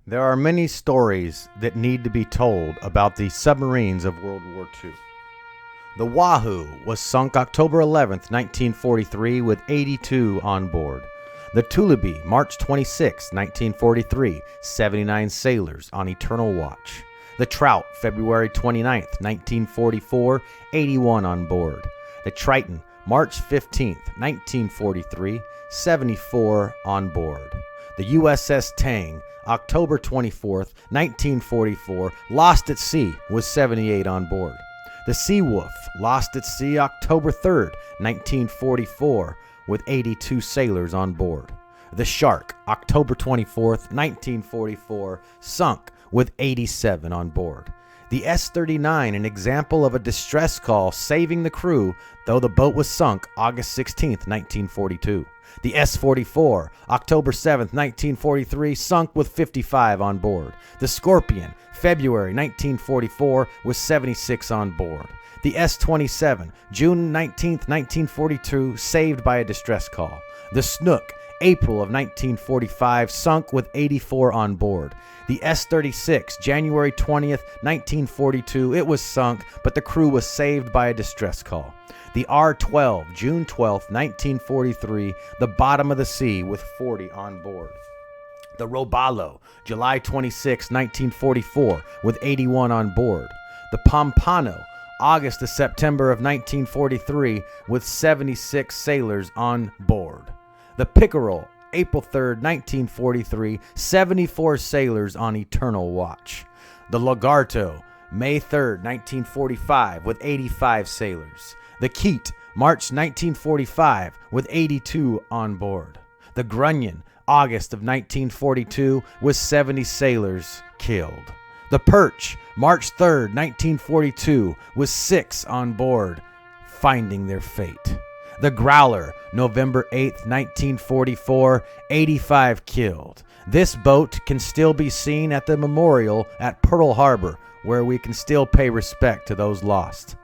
There are many stories that need to be told about the submarines of World War II. The Wahoo was sunk October 11th, 1943 with 82 on board. The Tullibee, March 26, 1943, 79 sailors on eternal watch. The Trout, February 29, 1944, 81 on board. The Triton, March 15, 1943, 74 on board. The USS Tang, October 24, 1944, lost at sea with 78 on board. The Seawolf, lost at sea October 3, 1944, with 82 sailors on board. The Shark, October 24, 1944, sunk with 87 on board. The S-39, an example of a distress call saving the crew, though the boat was sunk August 16, 1942. The S-44, October 7, 1943, sunk with 55 on board. The Scorpion, February 1944, with 76 on board. The S-27, June 19, 1942, saved by a distress call. The Snook, April of 1945, sunk with 84 on board. The S-36, January 20th, 1942, it was sunk, but the crew was saved by a distress call. The R-12, June 12, 1943, the bottom of the sea with 40 on board. The Robalo, July 26, 1944, with 81 on board. The Pompano, August to September of 1943, with 76 sailors on board. The Pickerel, April 3, 1943, 74 sailors on eternal watch. The Lagarto, May 3, 1945, with 85 sailors. The Keat, March 1945, with 82 on board. The Grunion, August of 1942, with 70 sailors killed. The Perch, March 3, 1942, with 6 on board, finding their fate. The Growler, November 8, 1944, 85 killed. This boat can still be seen at the memorial at Pearl Harbor, where we can still pay respect to those lost.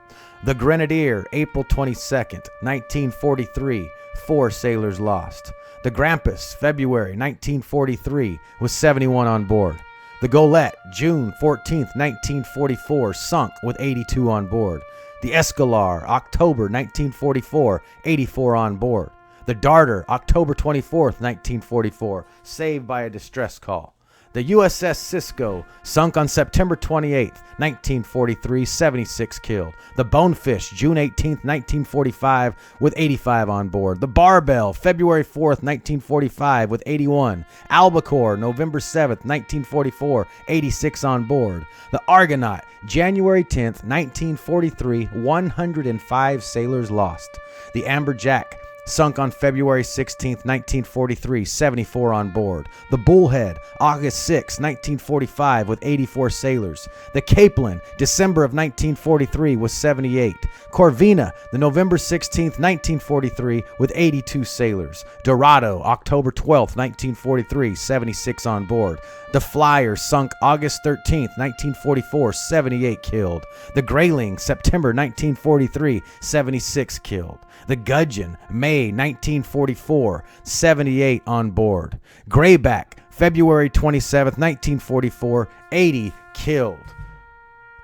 The Grenadier, April 22, 1943, 4 sailors lost. The Grampus, February 1943, with 71 on board. The Golette, June 14, 1944, sunk with 82 on board. The Escalar, October 1944, 84 on board. The Darter, October 24, 1944, saved by a distress call. The USS Cisco, sunk on September 28, 1943, 76 killed. The Bonefish, June 18, 1945, with 85 on board. The Barbell, February 4, 1945, with 81. Albacore, November 7, 1944, 86 on board. The Argonaut, January 10, 1943, 105 sailors lost. The Amberjack, sunk on February 16, 1943, 74 on board. The Bullhead, August 6, 1945, with 84 sailors. The Capeland, December of 1943, with 78. Corvina, the November 16, 1943, with 82 sailors. Dorado, October 12, 1943, 76 on board. The Flyer, sunk August 13, 1944, 78 killed. The Grayling, September 1943, 76 killed. The Gudgeon, May 1944, 78 on board. Grayback, February 27, 1944, 80 killed.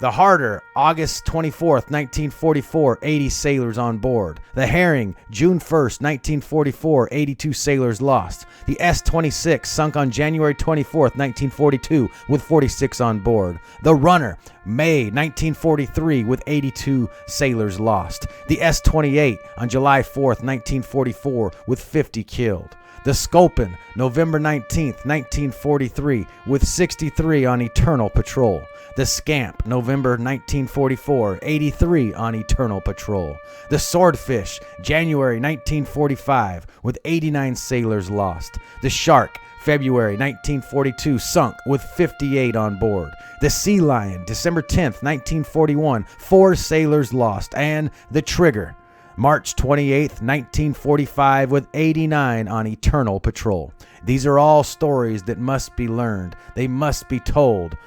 The Harder, August 24, 1944, 80 sailors on board. The Herring, June 1, 1944, 82 sailors lost. The S-26, sunk on January 24, 1942, with 46 on board. The Runner, May 1943, with 82 sailors lost. The S-28, on July 4, 1944, with 50 killed. The Sculpin, November 19, 1943, with 63 on eternal patrol. The Scamp, November 1944, 83 on eternal patrol. The Swordfish, January 1945, with 89 sailors lost. The Shark, February 1942, sunk with 58 on board. The Sea Lion, December 10, 1941, 4 sailors lost. And the Trigger, March 28, 1945, with 89 on eternal patrol. These are all stories that must be learned. They must be told.